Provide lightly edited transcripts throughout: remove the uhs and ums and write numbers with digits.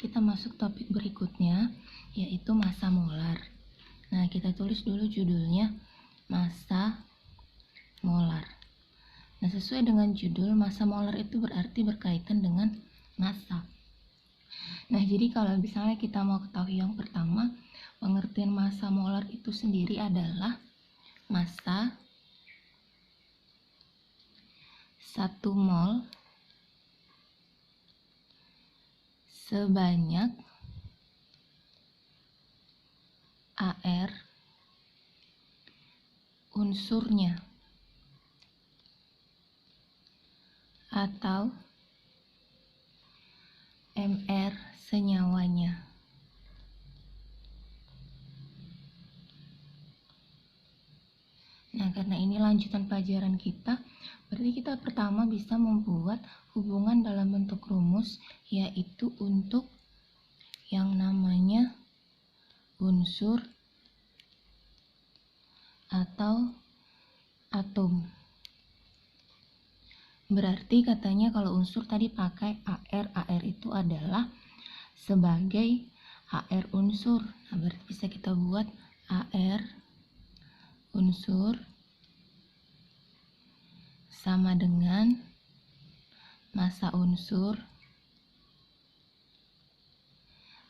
kita masuk topik berikutnya, yaitu massa molar. Nah, kita tulis dulu judulnya, massa molar. Nah, sesuai dengan judul, massa molar itu berarti berkaitan dengan massa. Nah, jadi kalau misalnya kita mau ketahui yang pertama, pengertian massa molar itu sendiri adalah massa 1 mol sebanyak AR unsurnya atau MR senyawanya. Nah, karena ini lanjutan pelajaran kita, berarti kita pertama bisa membuat hubungan dalam bentuk rumus, yaitu untuk yang namanya unsur atau atom. Berarti katanya kalau unsur tadi pakai AR, AR itu adalah sebagai AR unsur. Nah, berarti bisa kita buat AR unsur sama dengan massa unsur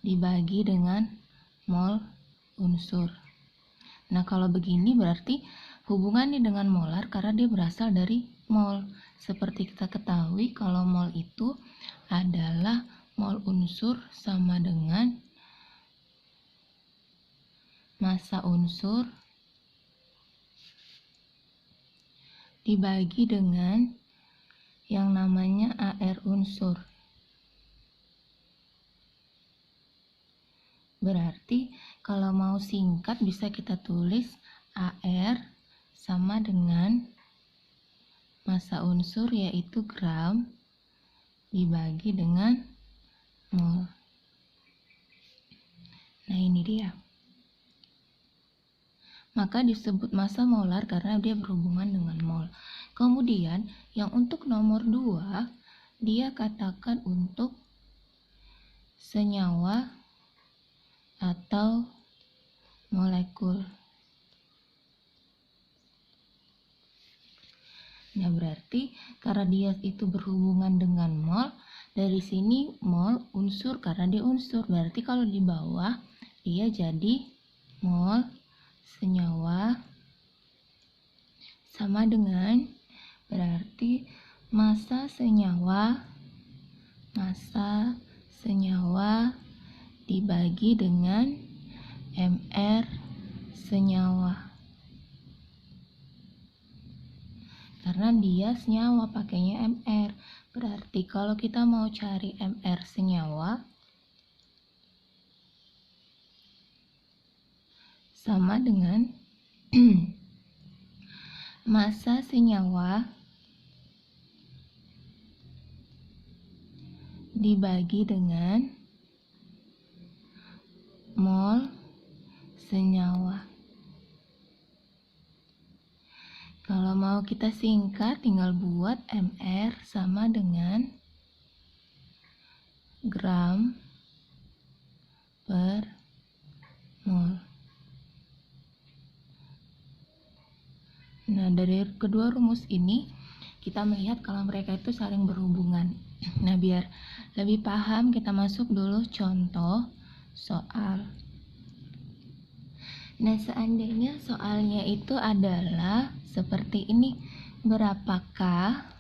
dibagi dengan mol unsur. Nah, kalau begini berarti hubungannya dengan molar karena dia berasal dari mol. Seperti kita ketahui kalau mol itu adalah mol unsur sama dengan massa unsur dibagi dengan yang namanya AR unsur. Berarti kalau mau singkat bisa kita tulis AR sama dengan massa unsur yaitu gram dibagi dengan mol. Nah, ini dia. Maka disebut massa molar karena dia berhubungan dengan mol. Kemudian yang untuk nomor 2, dia katakan untuk senyawa atau molekul. Nah, berarti karena dia itu berhubungan dengan mol, dari sini mol unsur karena dia unsur. Berarti kalau di bawah dia jadi mol senyawa sama dengan berarti massa senyawa dibagi dengan MR senyawa. Karena dia senyawa pakainya MR. Berarti kalau kita mau cari MR senyawa sama dengan massa senyawa dibagi dengan mol senyawa. Kalau mau kita singkat tinggal buat MR sama dengan gram per mol. Nah, dari kedua rumus ini kita melihat kalau mereka itu saling berhubungan. Nah, biar lebih paham kita masuk dulu contoh soal. Nah, seandainya soalnya itu adalah seperti ini. Berapakah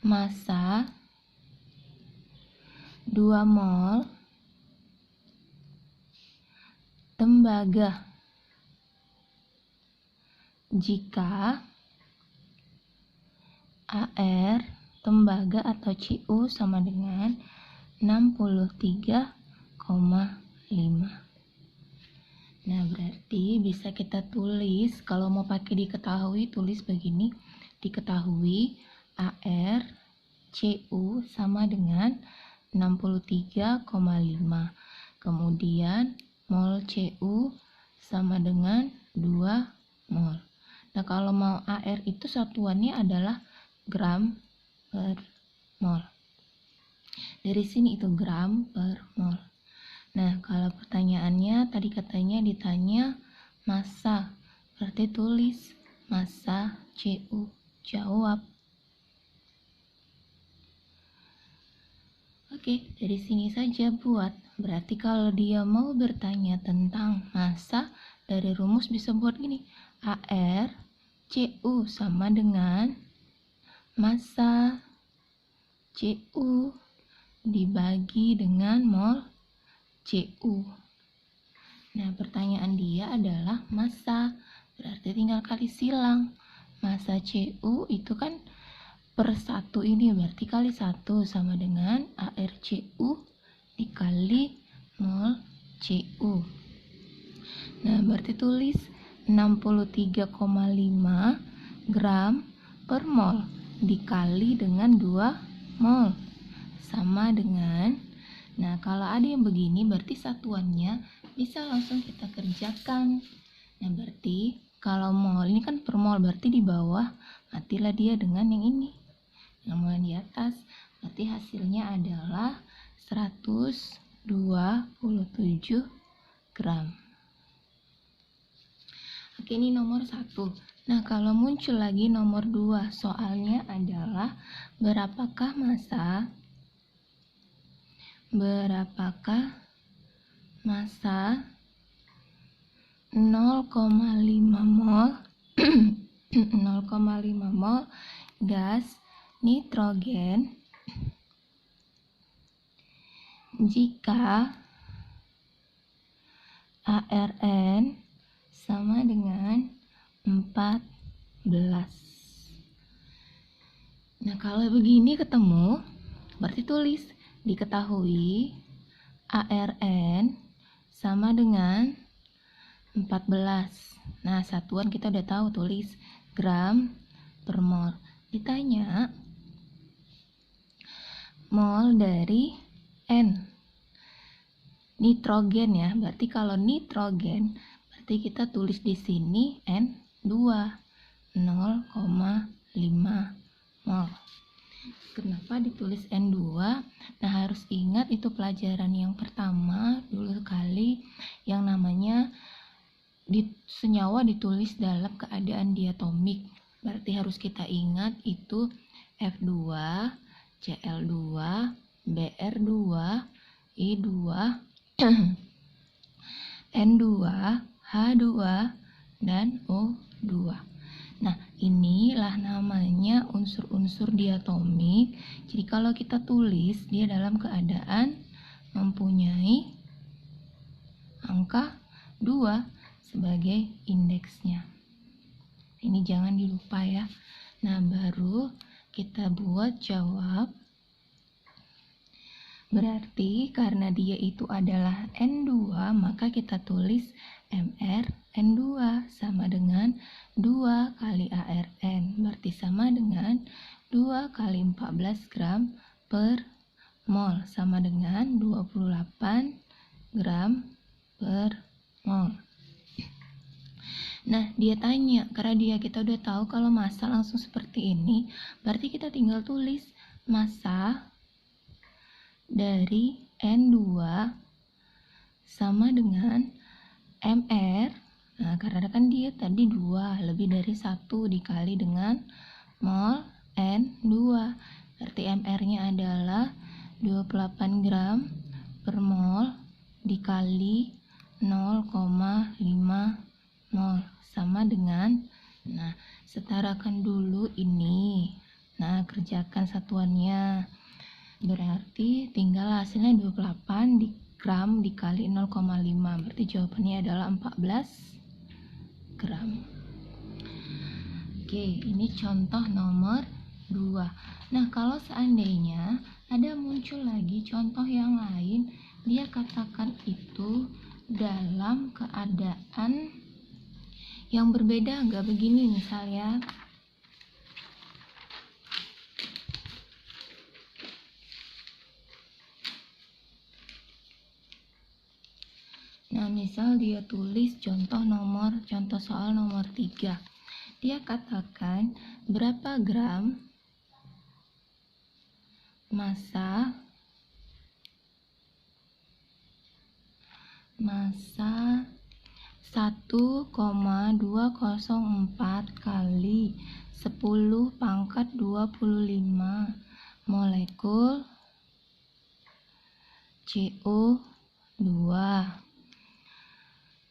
massa 2 mol tembaga jika AR tembaga atau Cu sama dengan 63,5. Nah, berarti bisa kita tulis, kalau mau pakai diketahui, tulis begini, diketahui AR Cu sama dengan 63,5. Kemudian mol Cu sama dengan 2 mol. Nah, kalau mau AR itu satuannya adalah gram per mol. Dari sini itu gram per mol. Nah, kalau pertanyaannya tadi katanya ditanya massa, berarti tulis massa Cu. Jawab. Oke, dari sini saja buat. Berarti kalau dia mau bertanya tentang massa, dari rumus bisa buat gini. AR Cu sama dengan massa Cu dibagi dengan mol Cu. Nah, pertanyaan dia adalah massa, berarti tinggal kali silang. Massa Cu itu kan per 1 ini, berarti kali 1 sama dengan ArCu dikali mol Cu. Nah, berarti tulis 63,5 gram per mol dikali dengan 2 mol sama dengan, nah kalau ada yang begini berarti satuannya bisa langsung kita kerjakan. Nah, berarti kalau mol ini kan per mol, berarti di bawah matilah dia dengan yang ini, yang mol di atas, berarti hasilnya adalah 127 gram. Oke, ini nomor 1. Nah, kalau muncul lagi nomor 2, soalnya adalah berapakah massa 0,5 mol 0,5 mol gas nitrogen jika ARN sama dengan 14. Nah, kalau begini ketemu, berarti tulis diketahui ARN sama dengan 14. Nah, satuan kita udah tahu, tulis gram per mol. Ditanya mol dari N, nitrogen ya, berarti kalau nitrogen berarti kita tulis di sini N2 0,5 mol. Kenapa ditulis N2? Nah, harus ingat itu pelajaran yang pertama dulu sekali yang namanya senyawa ditulis dalam keadaan diatomik. Berarti harus kita ingat itu F2, Cl2, Br2, I2, N2, H2, dan O2. Nah, inilah namanya unsur-unsur diatomik. Jadi kalau kita tulis dia dalam keadaan mempunyai angka 2 sebagai indeksnya. Ini jangan dilupa ya. Nah, baru kita buat jawab. Berarti karena dia itu adalah N2, maka kita tulis MR N2 sama dengan 2 kali ARN, berarti sama dengan 2 kali 14 gram per mol, sama dengan 28 gram per mol. Nah, dia tanya, karena kita udah tahu kalau massa langsung seperti ini, berarti kita tinggal tulis massa dari N2 sama dengan MR. Nah, karena kan dia tadi 2 lebih dari 1 dikali dengan mol N2. Berarti MR-nya adalah 28 gram per mol dikali 0,5 mol sama dengan, nah setarakan dulu ini. Nah, kerjakan satuannya. Berarti tinggal hasilnya 28 gram dikali 0,5, berarti jawabannya adalah 14 gram. Oke, ini contoh nomor 2. Nah, kalau seandainya ada muncul lagi contoh yang lain, dia katakan itu dalam keadaan yang berbeda, enggak begini misalnya. Nah, misal dia tulis contoh soal nomor 3. Dia katakan berapa gram massa 1,204 kali 10 pangkat 25 molekul CO2.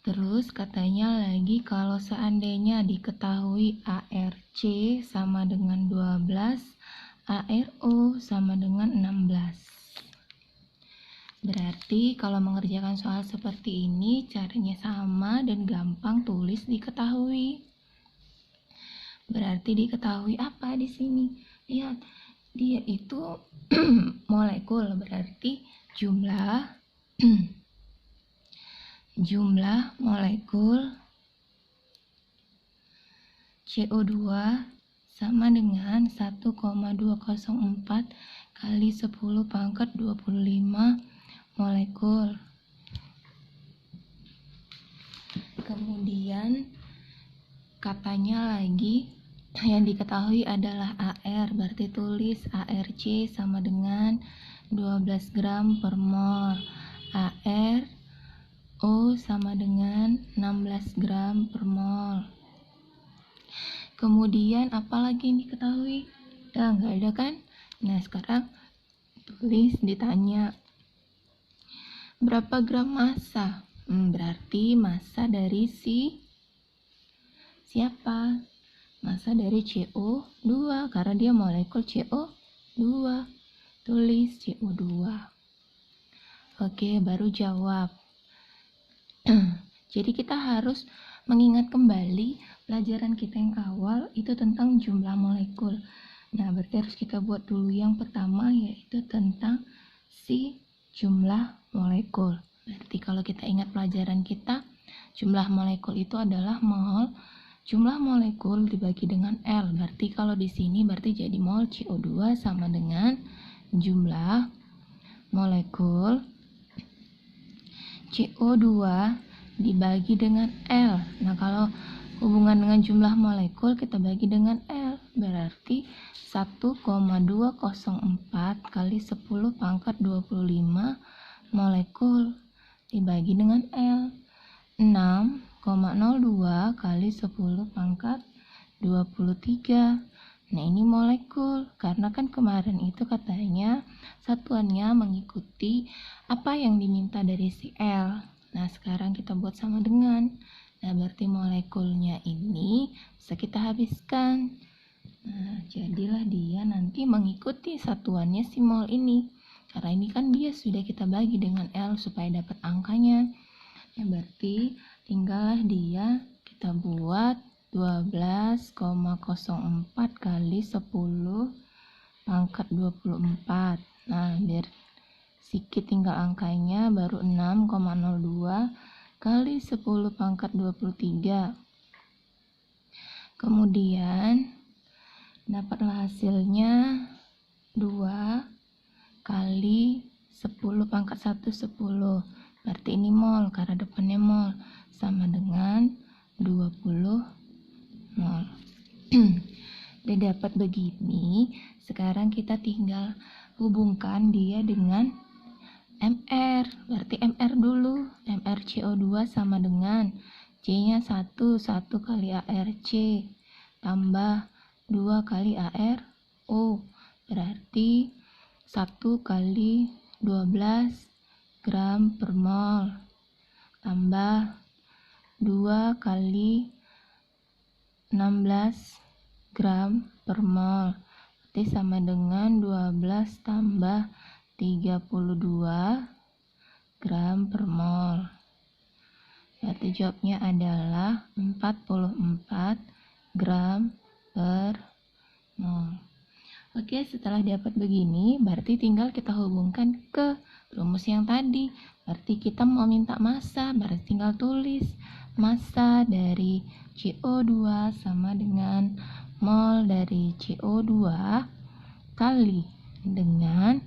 Terus katanya lagi kalau seandainya diketahui ARC sama dengan 12, ARO sama dengan 16. Berarti kalau mengerjakan soal seperti ini caranya sama dan gampang, tulis diketahui. Berarti diketahui apa di sini? Lihat, dia itu molekul, berarti jumlah molekul CO2 sama dengan 1,204 kali 10 pangkat 25 molekul. Kemudian katanya lagi yang diketahui adalah AR, berarti tulis ARC sama dengan 12 gram per mol. ARO sama dengan 16 gram per mol. Kemudian apalagi yang diketahui? Nggak ada kan? Nah, sekarang tulis, ditanya berapa gram massa? Berarti massa dari siapa? Massa dari CO2 karena dia molekul CO2. Tulis CO2. Oke, baru jawab. Jadi kita harus mengingat kembali pelajaran kita yang awal itu tentang jumlah molekul. Nah, berarti harus kita buat dulu yang pertama, yaitu tentang si jumlah molekul. Berarti kalau kita ingat pelajaran kita, jumlah molekul itu adalah mol. Jumlah molekul dibagi dengan L. Berarti kalau di sini berarti jadi mol CO2 sama dengan jumlah molekul CO2 dibagi dengan L. Nah, kalau hubungan dengan jumlah molekul kita bagi dengan L, berarti 1,204 kali 10 pangkat 25 molekul dibagi dengan L. 6,02 kali 10 pangkat 23. Nah, ini molekul, karena kan kemarin itu katanya satuannya mengikuti apa yang diminta dari si L. Nah, sekarang kita buat sama dengan. Nah, berarti molekulnya ini bisa kita habiskan. Nah, jadilah dia nanti mengikuti satuannya si mol ini. Karena ini kan dia sudah kita bagi dengan L supaya dapat angkanya. Ya, berarti tinggallah dia kita buat 12,04 kali 10 pangkat 24. Nah, biar sedikit tinggal angkanya, baru 6,02 kali 10 pangkat 23. Kemudian dapatlah hasilnya 2 kali 10 pangkat 1 10. Berarti ini mol, karena depannya mol, sama dengan 20 mol. Udah dapat begini, sekarang kita tinggal hubungkan dia dengan MR. Berarti MR dulu. MR CO2 sama dengan C-nya 1 kali ARC tambah 2 kali ARO. Berarti 1 kali 12 gram per mol tambah 2 kali 16 gram per mol, berarti sama dengan 12 tambah 32 gram per mol. Berarti jawabnya adalah 44 gram per mol. Oke, setelah dapat begini, berarti tinggal kita hubungkan ke rumus yang tadi. Berarti kita mau minta massa, berarti tinggal tulis massa dari CO2 sama dengan mol dari CO2 kali dengan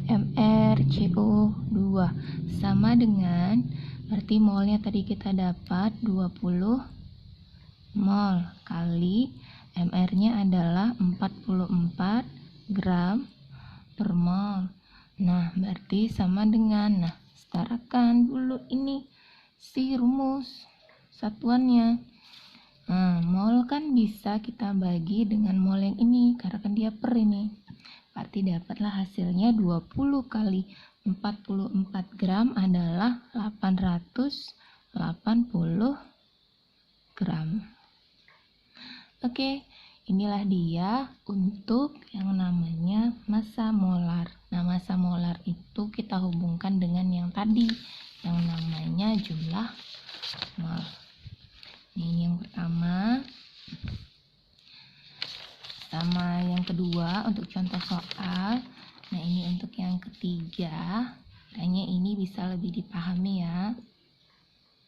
MR CO2 sama dengan, berarti molnya tadi kita dapat 20 mol kali MR-nya adalah 44 gram per mol. Nah, berarti sama dengan, setarakan dulu ini si rumus satuannya. Nah, mol kan bisa kita bagi dengan mol yang ini, karena kan dia per ini. Berarti dapatlah hasilnya 20 kali 44 gram adalah 880 gram. Oke, inilah dia untuk yang namanya massa molar. Nah, massa molar itu kita hubungkan dengan yang tadi, yang namanya jumlah mol. Ini yang pertama. Sama yang kedua untuk contoh soal. Nah, ini untuk yang ketiga. Kayaknya ini bisa lebih dipahami ya.